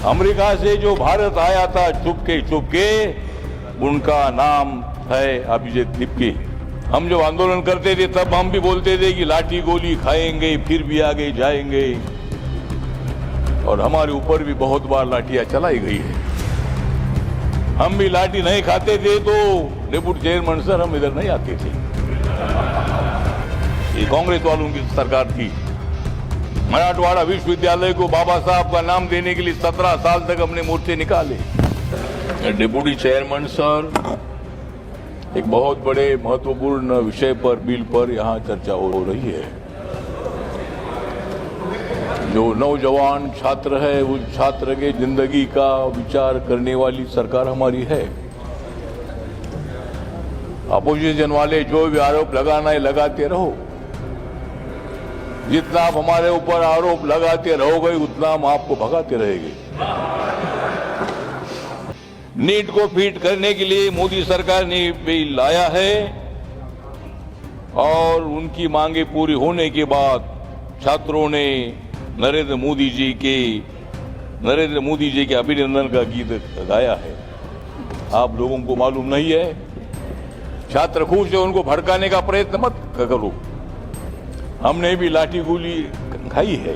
America से जो भारत आया था चुपके चुपके, उनका नाम है अभिजीत दिप्के। हम जो आंदोलन करते थे तब हम भी बोलते थे कि लाठी गोली खाएंगे फिर भी आगे जाएंगे, और हमारे ऊपर भी बहुत बार लाठियां चलाई गई है। हम भी लाठी नहीं खाते थे तो डेप्यूटी चेयरमैन सर हम इधर नहीं आते थे। ये कांग्रेस वालों की सरकार थी। मराठवाड़ा विश्वविद्यालय को बाबा साहब का नाम देने के लिए 17 साल तक हमने मोर्चे निकाले। डिप्टी चेयरमैन सर, एक बहुत बड़े महत्वपूर्ण विषय पर, बिल पर यहाँ चर्चा हो रही है। जो नौजवान छात्र है उस छात्र के जिंदगी का विचार करने वाली सरकार हमारी है। अपोजिशन वाले जो भी आरोप लगाना है लगाते रहो। जितना आप हमारे ऊपर आरोप लगाते रहोगे उतना हम आपको भगाते रहेंगे। नीट को फिट करने के लिए मोदी सरकार ने बिल लाया है, और उनकी मांगे पूरी होने के बाद छात्रों ने नरेंद्र मोदी जी के अभिनंदन का गीत गाया है। आप लोगों को मालूम नहीं है? छात्र खुश है, उनको भड़काने का प्रयत्न मत करो। हमने भी लाठी गोली खाई है।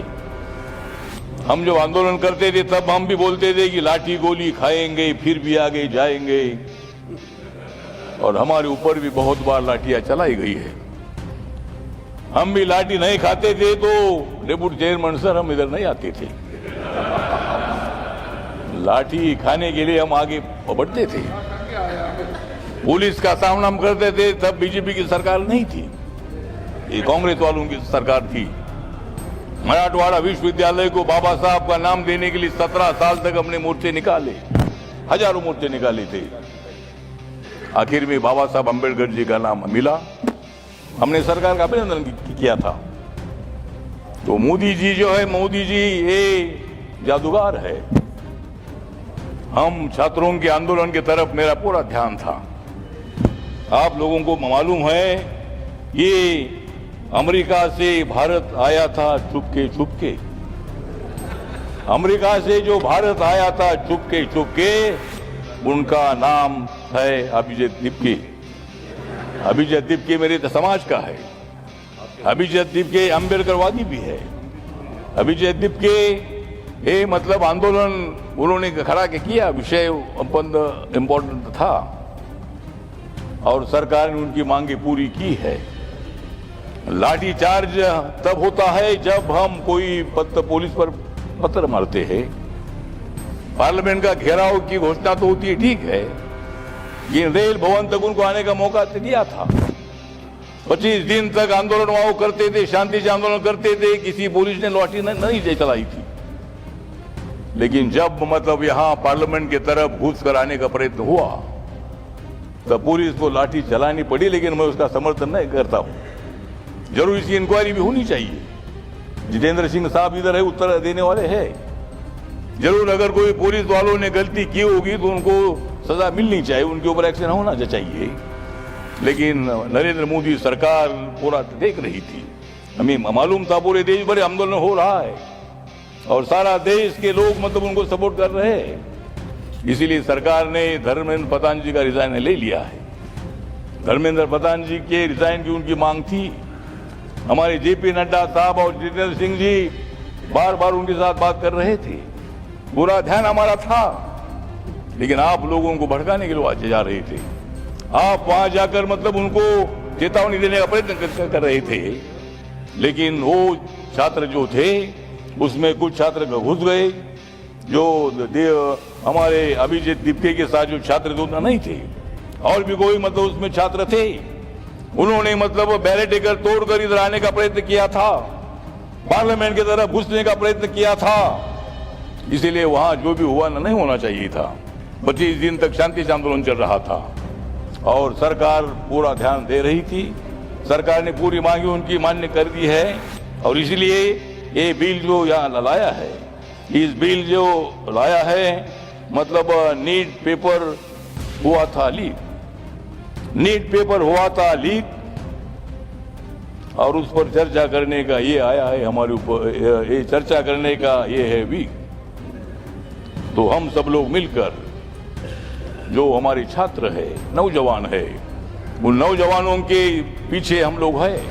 हम जब आंदोलन करते थे तब हम भी बोलते थे कि लाठी गोली खाएंगे फिर भी आगे जाएंगे, और हमारे ऊपर भी बहुत बार लाठियां चलाई गई है। हम भी लाठी नहीं खाते थे तो डेप्यूटी चेयरमैन सर हम इधर नहीं आते थे। लाठी खाने के लिए हम आगे बढ़ते थे। पुलिस का सामना हम करते थे, तब बीजेपी की सरकार नहीं थी, ये कांग्रेस वालों की सरकार थी। मराठवाड़ा विश्वविद्यालय को बाबा साहब का नाम देने के लिए 17 साल तक हमने मोर्चे निकाले, हजारों मोर्चे निकाले थे। आखिर में बाबा साहब अम्बेडकर जी का नाम मिला, हमने सरकार का अभिनंदन किया था। तो मोदी जी जो है, मोदी जी ये जादूगर है। हम छात्रों के आंदोलन की तरफ मेरा पूरा ध्यान था। आप लोगों को मालूम है, ये अमेरिका से भारत आया था चुपके चुपके। अमेरिका से जो भारत आया था चुपके चुपके, उनका नाम है अभिजीत दिप्के। अभिजीत दिप्के मेरे समाज का है। अभिजीत दिप्के अम्बेडकरवादी भी है। अभिजीत दिप्के ये मतलब आंदोलन उन्होंने खड़ा किया, विषय इम्पोर्टेंट था, और सरकार ने उनकी मांगे पूरी की है। लाठी चार्ज तब होता है जब हम कोई पुलिस पर पत्थर मारते हैं। पार्लियामेंट का घेराव की घोषणा तो होती है, ठीक है, ये रेल भवन तक उनको आने का मौका दिया था। 25 दिन तक आंदोलन वहां करते थे, शांति से आंदोलन करते थे, किसी पुलिस ने लाठी नहीं चलाई थी। लेकिन जब मतलब यहां पार्लियामेंट की तरफ घुस कर आने का प्रयत्न हुआ तब पुलिस को लाठी चलानी पड़ी। लेकिन मैं उसका समर्थन नहीं करता हूं। जरूर इसकी इंक्वायरी भी होनी चाहिए। जितेंद्र सिंह साहब इधर है, उत्तर देने वाले हैं। जरूर अगर कोई पुलिस वालों ने गलती की होगी तो उनको सजा मिलनी चाहिए, उनके ऊपर एक्शन होना चाहिए। लेकिन नरेंद्र मोदी सरकार पूरा देख रही थी। हमें मालूम था पूरे देश भर आंदोलन हो रहा है, और सारा देश के लोग मतलब उनको सपोर्ट कर रहे हैं। इसीलिए सरकार ने धर्मेंद्र प्रधान जी का रिजाइन ले लिया है। धर्मेंद्र प्रधान जी के रिजाइन की उनकी मांग थी। हमारे जेपी नड्डा साहब और जितेंद्र सिंह जी बार बार उनके साथ बात कर रहे थे। पूरा ध्यान हमारा था, लेकिन आप लोगों को भड़काने के लिए जा रहे थे। आप वहां जाकर मतलब उनको चेतावनी देने का प्रयत्न कर रहे थे। लेकिन वो छात्र जो थे उसमें कुछ छात्र घुस गए, जो हमारे अभिजीत दिप्के के साथ जो छात्र थे उतना नहीं थे, और भी कोई मतलब उसमें छात्र थे। उन्होंने मतलब बैरिकेड तोड़कर इधर आने का प्रयत्न किया था, पार्लियामेंट की तरफ घुसने का प्रयत्न किया था। इसीलिए वहां जो भी हुआ नहीं होना चाहिए था। 25 दिन तक शांति से आंदोलन चल रहा था, और सरकार पूरा ध्यान दे रही थी। सरकार ने पूरी मांगी उनकी मान्य कर दी है, और इसलिए ये बिल जो यहाँ लाया है, इस बिल जो लाया है मतलब नीट पेपर हुआ था लीक, नीट पेपर हुआ था लीक, और उस पर चर्चा करने का ये आया है हमारे ऊपर, ये चर्चा करने का ये है वीक। तो हम सब लोग मिलकर, जो हमारे छात्र है, नौजवान है, उन नौजवानों के पीछे हम लोग हैं।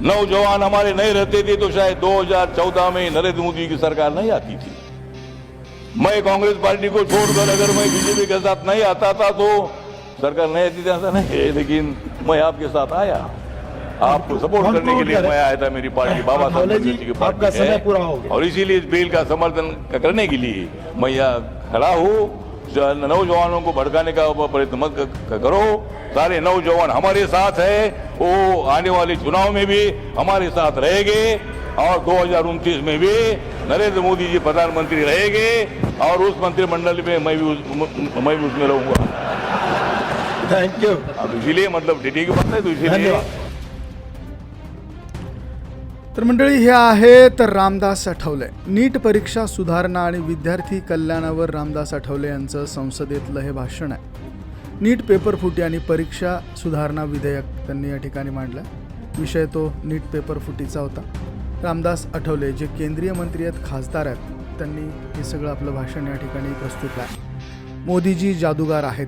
नौजवान हमारे नहीं रहते थे तो शायद 2014 में नरेंद्र मोदी की सरकार नहीं आती थी। मैं कांग्रेस पार्टी को छोड़कर अगर मैं बीजेपी के साथ नहीं आता था तो सरकार नहीं आती थी, ऐसा नहीं है। लेकिन मैं आपके साथ आया, आपको सपोर्ट करने के लिए मैं आया था। मेरी पार्टी बाबा साहब अम्बेडकर की पार्टी है और इसीलिए इस बिल का समर्थन करने के लिए मैं यहाँ खड़ा हूँ। नौजवानों को भड़काने का प्रयत्न मत करो। सारे नौजवान हमारे साथ है, वो आने वाले चुनाव में भी हमारे साथ रहेंगे और 2029 में भी नरेंद्र मोदी जी प्रधानमंत्री रहेंगे और उस मंत्रिमंडल में मैं भी उसमें रहूंगा। Thank you. अब इसीलिए मतलब टीटी की बात है तो इसीलिए। तर मंडळी, हे आहेत रामदास आठवले. नीट परीक्षा सुधारणा आणि विद्यार्थी कल्याणावर रामदास आठवले यांचं संसदेतलं हे भाषण आहे. नीट पेपर फुटी आणि परीक्षा सुधारणा विधेयक त्यांनी या ठिकाणी मांडलं. विषय तो नीट पेपर फुटीचा होता. रामदास आठवले जे केंद्रीय मंत्री आहेत, खासदार आहेत, त्यांनी हे सगळं आपलं भाषण या ठिकाणी प्रस्तुत केलं. मोदीजी जादूगार आहेत.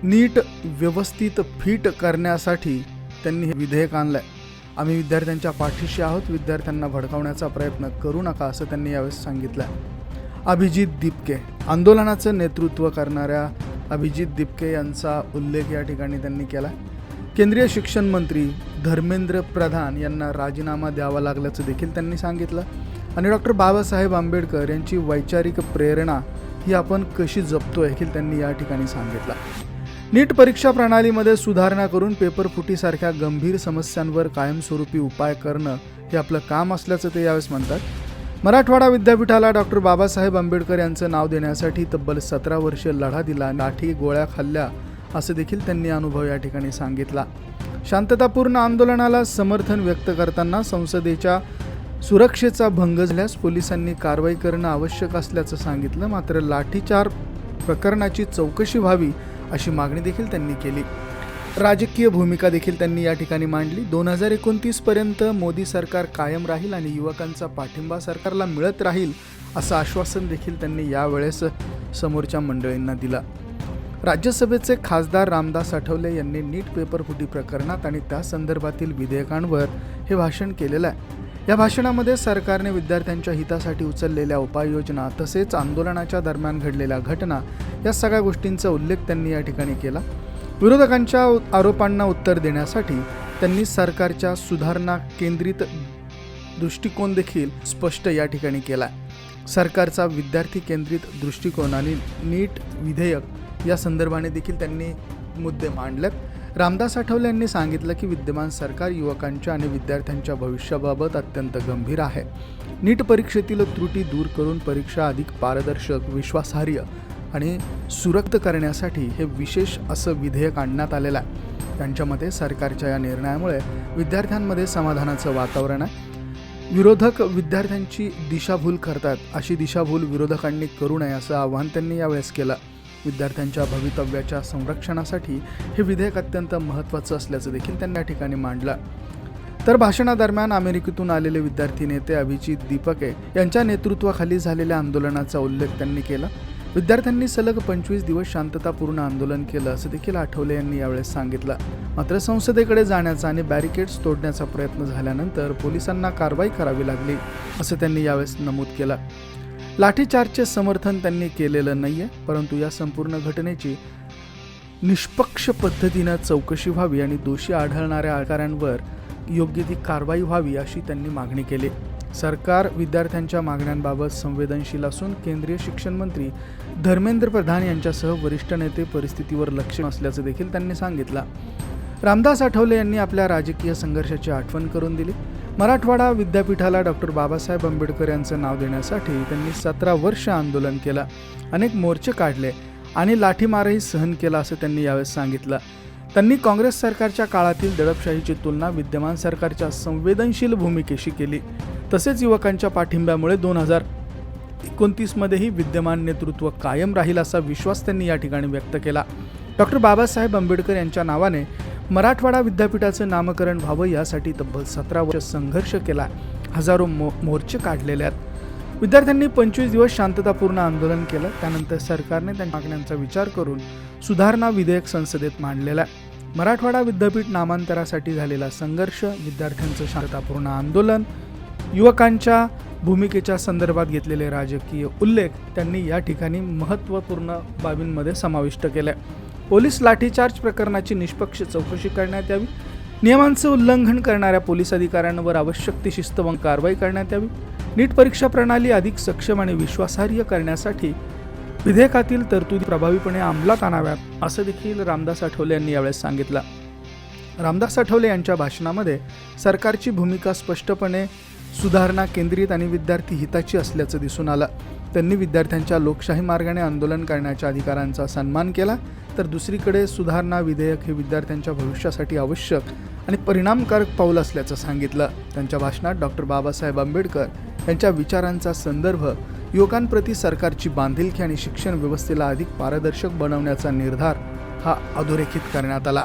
नीट व्यवस्थित फिट करण्यासाठी त्यांनी हे विधेयक आणलं आहे. आम्ही विद्यार्थ्यांच्या पाठीशी आहोत, विद्यार्थ्यांना भडकावण्याचा प्रयत्न करू नका असं त्यांनी यावेळेस सांगितलं. अभिजित दिपके, आंदोलनाचं नेतृत्व करणाऱ्या अभिजित दिपके यांचा उल्लेख या ठिकाणी त्यांनी केला. केंद्रीय शिक्षण मंत्री धर्मेंद्र प्रधान यांना राजीनामा द्यावा लागल्याचं देखील त्यांनी सांगितलं. आणि डॉक्टर बाबासाहेब आंबेडकर यांची वैचारिक प्रेरणा ही आपण कशी जपतोय हे त्यांनी या ठिकाणी सांगितलं. नीट परीक्षा प्रणालीमध्ये सुधारणा करून पेपर फुटीसारख्या गंभीर समस्यांवर कायमस्वरूपी उपाय करणं हे आपलं काम असल्याचं ते यावेळेस म्हणतात. मराठवाडा विद्यापीठाला डॉक्टर बाबासाहेब आंबेडकर यांचं नाव देण्यासाठी तब्बल 17 वर्षे लढा दिला, लाठी गोळ्या खाल्ल्या असं देखील त्यांनी अनुभव या ठिकाणी सांगितला. शांततापूर्ण आंदोलनाला समर्थन व्यक्त करताना संसदेच्या सुरक्षेचा भंग झाल्यास पोलिसांनी कारवाई करणं आवश्यक असल्याचं सांगितलं. मात्र लाठीचार प्रकरणाची चौकशी व्हावी अशी मागणी देखील त्यांनी केली. राजकीय भूमिका देखील त्यांनी या ठिकाणी मांडली. 2029 पर्यंत मोदी सरकार कायम राहील आणि युवकांचा पाठिंबा सरकारला मिळत राहील असं आश्वासन देखील त्यांनी यावेळेस समोरच्या मंडळींना दिलं. राज्यसभेचे खासदार रामदास आठवले यांनी नीट पेपर फुटी प्रकरणात आणि त्या संदर्भातील विधेयकांवर हे भाषण केलेलं आहे. या भाषणामध्ये सरकारने विद्यार्थ्यांच्या हितासाठी उचललेल्या उपाययोजना तसेच आंदोलनाच्या दरम्यान घडलेल्या घटना या सगळ्या गोष्टींचा उल्लेख त्यांनी या ठिकाणी केला. विरोधकांच्या आरोपांना उत्तर देण्यासाठी त्यांनी सरकारच्या सुधारणा केंद्रित दृष्टिकोन देखील स्पष्ट या ठिकाणी केला. सरकारचा विद्यार्थी केंद्रित दृष्टिकोन आणि नीट विधेयक या संदर्भाने देखील त्यांनी मुद्दे मांडलेत. रामदास आठवले यांनी सांगितलं की विद्यमान सरकार युवकांच्या आणि विद्यार्थ्यांच्या भविष्याबाबत अत्यंत गंभीर आहे. नीट परीक्षेतील त्रुटी दूर करून परीक्षा अधिक पारदर्शक, विश्वासार्ह आणि सुरक्षित करण्यासाठी हे विशेष असं विधेयक आणण्यात आलेलं आहे. त्यांच्या मते सरकारच्या या निर्णयामुळे विद्यार्थ्यांमध्ये समाधानाचं वातावरण आहे. विरोधक विद्यार्थ्यांची दिशाभूल करतात, अशी दिशाभूल विरोधकांनी करू नये असं आवाहन त्यांनी यावेळेस केलं. विद्यार्थ्यांच्या भवितव्याच्या संरक्षणासाठी हे विधेयक अत्यंत महत्त्वाचं असल्याचं देखील त्यांनी या ठिकाणी मांडलं. तर भाषणादरम्यान अमेरिकेतून आलेले विद्यार्थी नेते अभिजित दिपके यांच्या नेतृत्वाखाली झालेल्या आंदोलनाचा उल्लेख त्यांनी केला. विद्यार्थ्यांनी सलग 25 दिवस शांततापूर्ण आंदोलन केलं असं देखील आठवले यांनी यावेळेस सांगितलं. मात्र संसदेकडे जाण्याचा आणि बॅरिकेड्स तोडण्याचा प्रयत्न झाल्यानंतर पोलिसांना कारवाई करावी लागली असं त्यांनी यावेळेस नमूद केलं. लाठीचार्जचे समर्थन त्यांनी केलेलं नाहीये, परंतु या संपूर्ण घटनेची निष्पक्ष पद्धतीनं चौकशी व्हावी आणि दोषी आढळणाऱ्या अधिकाऱ्यांवर योग्य ती कारवाई व्हावी अशी त्यांनी मागणी केली. सरकार विद्यार्थ्यांच्या मागण्यांबाबत संवेदनशील असून केंद्रीय शिक्षण मंत्री धर्मेंद्र प्रधान यांच्यासह वरिष्ठ नेते परिस्थितीवर लक्ष असल्याचं देखील त्यांनी सांगितलं. रामदास आठवले यांनी आपल्या राजकीय संघर्षाची आठवण करून दिली. मराठवाडा विद्यापीठाला डॉक्टर बाबासाहेब आंबेडकर यांचं नाव देण्यासाठी त्यांनी 17 वर्ष आंदोलन केलं, अनेक मोर्चे काढले आणि लाठीमारही सहन केला असं त्यांनी यावेळेस सांगितलं. त्यांनी काँग्रेस सरकारच्या काळातील दडपशाहीची तुलना विद्यमान सरकारच्या संवेदनशील भूमिकेशी केली. तसेच युवकांच्या पाठिंब्यामुळे 2029 मध्येही विद्यमान नेतृत्व कायम राहील असा विश्वास त्यांनी या ठिकाणी व्यक्त केला. डॉक्टर बाबासाहेब आंबेडकर यांच्या नावाने मराठवाडा विद्यापीठाचं नामकरण व्हावं यासाठी तब्बल 17 वर्ष संघर्ष केला. हजारो मोर्चे काढलेले आहेत. विद्यार्थ्यांनी 25 दिवस शांततापूर्ण आंदोलन केलं. त्यानंतर सरकारने त्यांच्या मागण्यांचा विचार करून सुधारणा विधेयक संसदेत मांडलेलं आहे. मराठवाडा विद्यापीठ नामांतरासाठी झालेला संघर्ष, विद्यार्थ्यांचं शांततापूर्ण आंदोलन, युवकांच्या भूमिकेच्या संदर्भात घेतलेले राजकीय उल्लेख त्यांनी या ठिकाणी महत्त्वपूर्ण बाबींमध्ये समाविष्ट केले. पोलीस लाठीचार्ज प्रकरणाची निष्पक्ष चौकशी करण्यात यावी. नियमांचं उल्लंघन करणाऱ्या पोलीस अधिकाऱ्यांवर आवश्यक ती शिस्तबद्ध कारवाई करण्यात यावी. नीट परीक्षा प्रणाली अधिक सक्षम आणि विश्वासार्ह करण्यासाठी विधेयकातील तरतुदी प्रभावीपणे अंमलात आणाव्यात, असं देखील रामदास आठवले यांनी यावेळेस सांगितलं. रामदास आठवले यांच्या भाषणामध्ये सरकारची भूमिका स्पष्टपणे सुधारणा केंद्रित आणि विद्यार्थी हिताची असल्याचं दिसून आलं. त्यांनी विद्यार्थ्यांच्या लोकशाही मार्गाने आंदोलन करण्याच्या अधिकारांचा सन्मान केला, तर दुसरीकडे सुधारणा विधेयक हे विद्यार्थ्यांच्या भविष्यासाठी आवश्यक आणि परिणामकारक पाऊल असल्याचं सांगितलं. त्यांच्या भाषणात डॉक्टर बाबासाहेब आंबेडकर यांच्या विचारांचा संदर्भ, युवकांप्रती सरकारची बांधिलकी आणि शिक्षण व्यवस्थेला अधिक पारदर्शक बनवण्याचा निर्धार हा अधोरेखित करण्यात आला.